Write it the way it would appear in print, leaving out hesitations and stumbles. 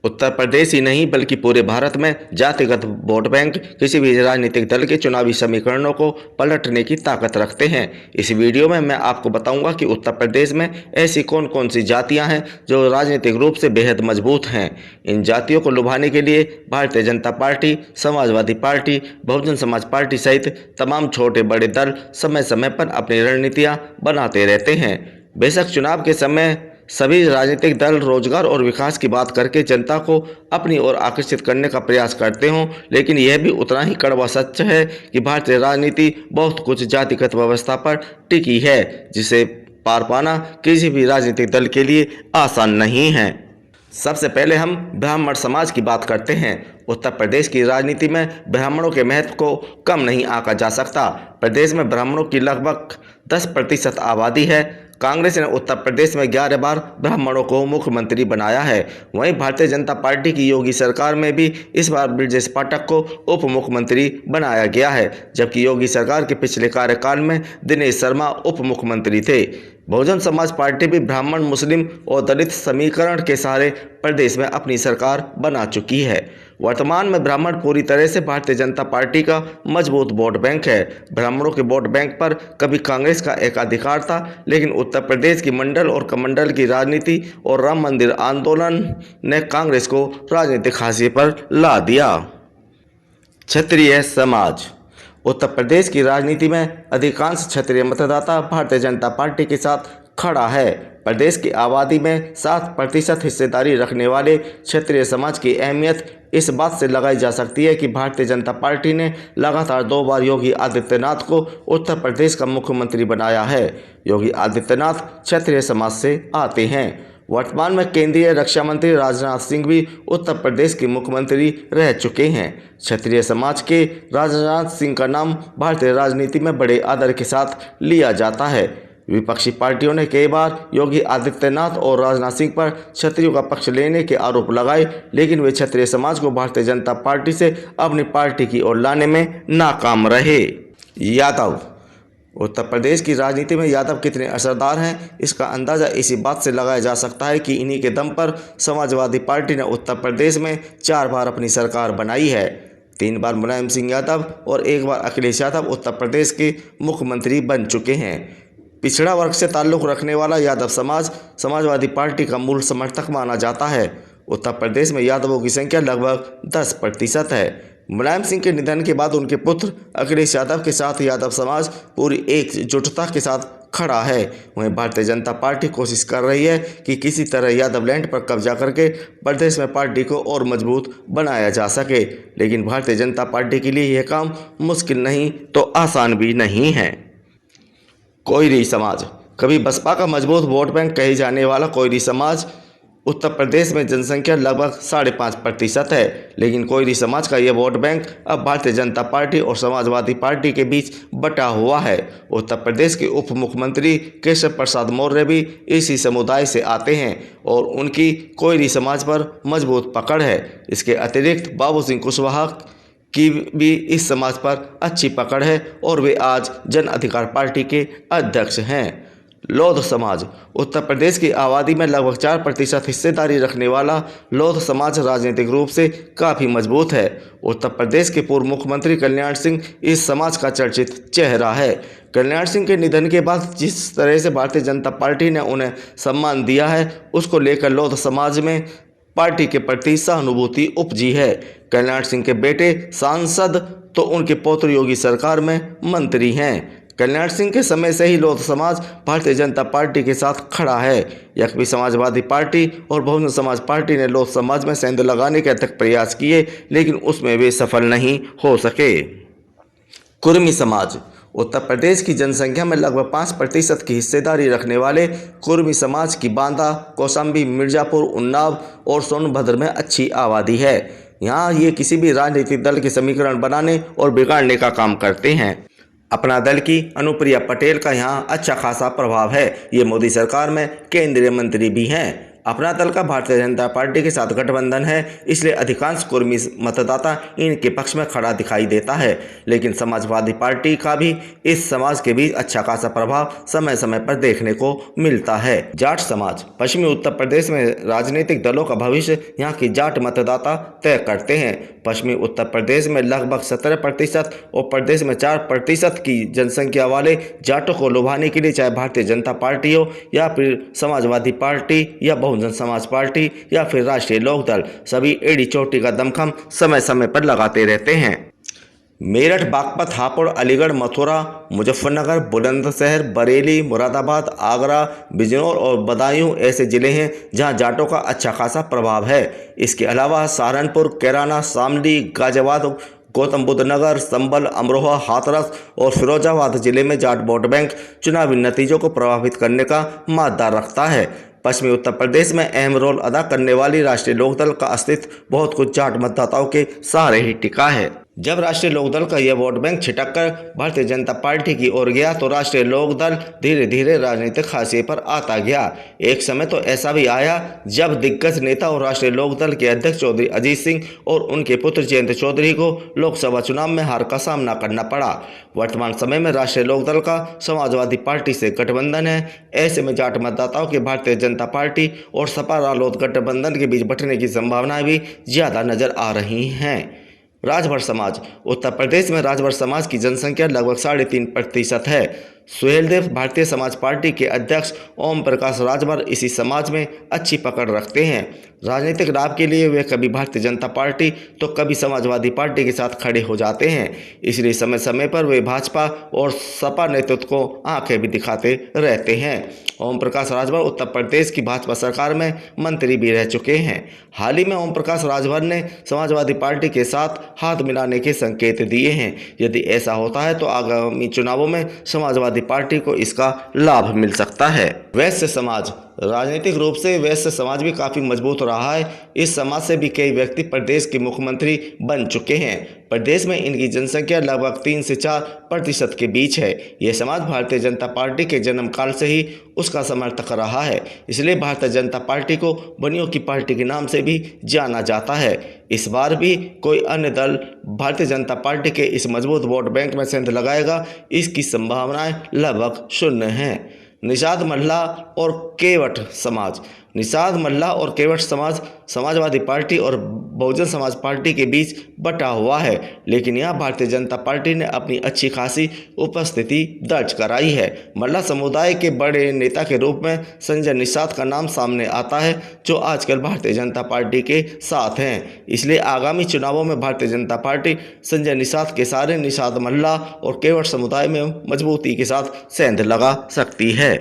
उत्तर प्रदेश ही नहीं बल्कि पूरे भारत में जातिगत वोट बैंक किसी भी राजनीतिक दल के चुनावी समीकरणों को पलटने की ताकत रखते हैं। इस वीडियो में मैं आपको बताऊंगा कि उत्तर प्रदेश में ऐसी कौन कौन सी जातियां हैं जो राजनीतिक रूप से बेहद मजबूत हैं। इन जातियों को लुभाने के लिए Bharatiya Janata party, Samajwadi party, Bahujan Samaj party सहित तमाम छोटे बड़े दल समय समय पर अपनी रणनीतियाँ बनाते रहते हैं। बेशक चुनाव के समय सभी राजनीतिक दल रोजगार और विकास की बात करके जनता को अपनी ओर आकर्षित करने का प्रयास करते हों, लेकिन यह भी उतना ही कड़वा सच है कि भारतीय राजनीति बहुत कुछ जातिगत व्यवस्था पर टिकी है, जिसे पार पाना किसी भी राजनीतिक दल के लिए आसान नहीं है। सबसे पहले हम ब्राह्मण समाज की बात करते हैं। उत्तर प्रदेश की राजनीति में ब्राह्मणों के महत्व को कम नहीं आंका जा सकता। प्रदेश में ब्राह्मणों की लगभग 10% आबादी है। कांग्रेस ने उत्तर प्रदेश में 11 बार ब्राह्मणों को मुख्यमंत्री बनाया है। वहीं भारतीय जनता पार्टी की योगी सरकार में भी इस बार ब्रजेश पाठक को उप मुख्यमंत्री बनाया गया है, जबकि योगी सरकार के पिछले कार्यकाल में दिनेश शर्मा उप मुख्यमंत्री थे। बहुजन समाज पार्टी भी ब्राह्मण, मुस्लिम और दलित समीकरण के सहारे प्रदेश में अपनी सरकार बना चुकी है। वर्तमान में ब्राह्मण पूरी तरह से भारतीय जनता पार्टी का मजबूत वोट बैंक है। ब्राह्मणों के वोट बैंक पर कभी कांग्रेस का एकाधिकार था, लेकिन उत्तर प्रदेश की मंडल और कमंडल की राजनीति और राम मंदिर आंदोलन ने कांग्रेस को राजनीतिक हाशिए पर ला दिया। क्षत्रिय समाज। उत्तर प्रदेश की राजनीति में अधिकांश क्षत्रिय मतदाता भारतीय जनता पार्टी के साथ खड़ा है। प्रदेश की आबादी में 7% हिस्सेदारी रखने वाले क्षत्रिय समाज की अहमियत इस बात से लगाई जा सकती है कि भारतीय जनता पार्टी ने लगातार 2 बार योगी आदित्यनाथ को उत्तर प्रदेश का मुख्यमंत्री बनाया है। योगी आदित्यनाथ क्षत्रिय समाज से आते हैं। वर्तमान में केंद्रीय रक्षा मंत्री राजनाथ सिंह भी उत्तर प्रदेश के मुख्यमंत्री रह चुके हैं। क्षत्रिय समाज के राजनाथ सिंह का नाम भारतीय राजनीति में बड़े आदर के साथ लिया जाता है। विपक्षी पार्टियों ने कई बार योगी आदित्यनाथ और राजनाथ सिंह पर क्षत्रियों का पक्ष लेने के आरोप लगाए, लेकिन वे क्षत्रिय समाज को भारतीय जनता पार्टी से अपनी पार्टी की ओर लाने में नाकाम रहे। यादव। उत्तर प्रदेश की राजनीति में यादव कितने असरदार हैं, इसका अंदाज़ा इसी बात से लगाया जा सकता है कि इन्हीं के दम पर समाजवादी पार्टी ने उत्तर प्रदेश में 4 बार अपनी सरकार बनाई है। 3 बार मुलायम सिंह यादव और 1 बार अखिलेश यादव उत्तर प्रदेश के मुख्यमंत्री बन चुके हैं। पिछड़ा वर्ग से ताल्लुक़ रखने वाला यादव समाज समाजवादी पार्टी का मूल समर्थक माना जाता है। उत्तर प्रदेश में यादवों की संख्या लगभग 10% है। मुलायम सिंह के निधन के बाद उनके पुत्र अखिलेश यादव के साथ यादव समाज पूरी एकजुटता के साथ खड़ा है। वहीं भारतीय जनता पार्टी कोशिश कर रही है कि किसी तरह यादव लैंड पर कब्जा करके प्रदेश में पार्टी को और मजबूत बनाया जा सके, लेकिन भारतीय जनता पार्टी के लिए यह काम मुश्किल नहीं तो आसान भी नहीं है। कोयरी समाज। कभी बसपा का मजबूत वोट बैंक कही जाने वाला कोयरी समाज उत्तर प्रदेश में जनसंख्या लगभग 5.5% है, लेकिन कोयरी समाज का यह वोट बैंक अब भारतीय जनता पार्टी और समाजवादी पार्टी के बीच बटा हुआ है। उत्तर प्रदेश के उप मुख्यमंत्री केशव प्रसाद मौर्य भी इसी समुदाय से आते हैं और उनकी कोयरी समाज पर मजबूत पकड़ है। इसके अतिरिक्त बाबू सिंह कुशवाहा की भी इस समाज पर अच्छी पकड़ है और वे आज जन अधिकार पार्टी के अध्यक्ष हैं। लोध समाज। उत्तर प्रदेश की आबादी में लगभग 4% हिस्सेदारी रखने वाला लोध समाज राजनीतिक रूप से काफ़ी मजबूत है। उत्तर प्रदेश के पूर्व मुख्यमंत्री कल्याण सिंह इस समाज का चर्चित चेहरा है। कल्याण सिंह के निधन के बाद जिस तरह से भारतीय जनता पार्टी ने उन्हें सम्मान दिया है, उसको लेकर लोध समाज में पार्टी के प्रति सहानुभूति उपजी है। कल्याण सिंह के बेटे सांसद तो उनके पौत्र योगी सरकार में मंत्री हैं। कल्याण सिंह के समय से ही लोध समाज भारतीय जनता पार्टी के साथ खड़ा है। यद्यपि समाजवादी पार्टी और बहुजन समाज पार्टी ने लोध समाज में सेंध लगाने के अथक प्रयास किए, लेकिन उसमें वे सफल नहीं हो सके। कुर्मी समाज। उत्तर प्रदेश की जनसंख्या में लगभग 5% की हिस्सेदारी रखने वाले कुर्मी समाज की बांदा, कौशाम्बी, मिर्जापुर, उन्नाव और सोनभद्र में अच्छी आबादी है। यहाँ ये किसी भी राजनीतिक दल के समीकरण बनाने और बिगाड़ने का काम करते हैं। अपना दल की अनुप्रिया पटेल का यहाँ अच्छा खासा प्रभाव है। ये मोदी सरकार में केंद्रीय मंत्री भी हैं। अपना दल का भारतीय जनता पार्टी के साथ गठबंधन है, इसलिए अधिकांश कुर्मी मतदाता इनके पक्ष में खड़ा दिखाई देता है। लेकिन समाजवादी पार्टी का भी इस समाज के बीच अच्छा खासा प्रभाव समय समय पर देखने को मिलता है। जाट समाज। पश्चिमी उत्तर प्रदेश में राजनीतिक दलों का भविष्य यहाँ की जाट मतदाता तय करते हैं। पश्चिमी उत्तर प्रदेश में लगभग 17% और प्रदेश में 4% की जनसंख्या वाले जाटों को लुभाने के लिए चाहे भारतीय जनता पार्टी हो या फिर समाजवादी पार्टी या बहुजन समाज पार्टी या फिर राष्ट्रीय लोकदल, सभी एड़ी चोटी का दमखम समय समय पर लगाते रहते हैं। मेरठ, बागपत, हापुड़, अलीगढ़, मथुरा, मुजफ्फरनगर, बुलंदशहर, बरेली, मुरादाबाद, आगरा, बिजनौर और बदायूं ऐसे जिले हैं जहां जाटों का अच्छा खासा प्रभाव है। इसके अलावा सहारनपुर, कैराना, शामली, गाजियाबाद, गौतम बुद्ध नगर, संभल, अमरोहा, हाथरस और फिरोजाबाद जिले में जाट वोट बैंक चुनावी नतीजों को प्रभावित करने का मादा रखता है। पश्चिमी उत्तर प्रदेश में अहम रोल अदा करने वाली राष्ट्रीय लोकदल का अस्तित्व बहुत कुछ जाट मतदाताओं के सहारे ही टिका है। जब राष्ट्रीय लोकदल का यह वोट बैंक छिटक कर भारतीय जनता पार्टी की ओर गया तो राष्ट्रीय लोकदल धीरे धीरे राजनीतिक हाशिए पर आता गया। एक समय तो ऐसा भी आया जब दिग्गज नेता और राष्ट्रीय लोकदल के अध्यक्ष चौधरी अजीत सिंह और उनके पुत्र जयंत चौधरी को लोकसभा चुनाव में हार का सामना करना पड़ा। वर्तमान समय में राष्ट्रीय लोकदल का समाजवादी पार्टी से गठबंधन है। ऐसे में जाट मतदाताओं के भारतीय जनता पार्टी और सपा रालोद गठबंधन के बीच बंटने की संभावनाएं भी ज्यादा नजर आ रही हैं। राजभर समाज। उत्तर प्रदेश में राजभर समाज की जनसंख्या लगभग 3.5% है। सुहेलदेव भारतीय समाज पार्टी के अध्यक्ष ओम प्रकाश राजभर इसी समाज में अच्छी पकड़ रखते हैं। राजनीतिक लाभ के लिए वे कभी भारतीय जनता पार्टी तो कभी समाजवादी पार्टी के साथ खड़े हो जाते हैं। इसलिए समय समय पर वे भाजपा और सपा नेतृत्व को आंखें भी दिखाते रहते हैं। ओम प्रकाश राजभर उत्तर प्रदेश की भाजपा सरकार में मंत्री भी रह चुके हैं। हाल ही में ओम प्रकाश राजभर ने समाजवादी पार्टी के साथ हाथ मिलाने के संकेत दिए हैं। यदि ऐसा होता है तो आगामी चुनावों में समाजवादी पार्टी को इसका लाभ मिल सकता है। वैश्य समाज। राजनीतिक रूप से वैश्य समाज भी काफ़ी मजबूत रहा है। इस समाज से भी कई व्यक्ति प्रदेश के मुख्यमंत्री बन चुके हैं। प्रदेश में इनकी जनसंख्या लगभग 3 से 4% के बीच है। यह समाज भारतीय जनता पार्टी के जन्म काल से ही उसका समर्थक रहा है, इसलिए भारतीय जनता पार्टी को बनियों की पार्टी के नाम से भी जाना जाता है। इस बार भी कोई अन्य दल भारतीय जनता पार्टी के इस मजबूत वोट बैंक में सेंध लगाएगा, इसकी संभावनाएं लगभग शून्य हैं। निषाद मल्ला और केवट समाज। निषाद मल्ला और केवट समाज समाजवादी पार्टी और बहुजन समाज पार्टी के बीच बटा हुआ है, लेकिन यह भारतीय जनता पार्टी ने अपनी अच्छी खासी उपस्थिति दर्ज कराई है। मल्ला समुदाय के बड़े नेता के रूप में संजय निषाद का नाम सामने आता है, जो आजकल भारतीय जनता पार्टी के साथ हैं। इसलिए आगामी चुनावों में भारतीय जनता पार्टी संजय निषाद के सारे निषाद मल्ला और केवट समुदाय में मजबूती के साथ सेंध लगा सकती है।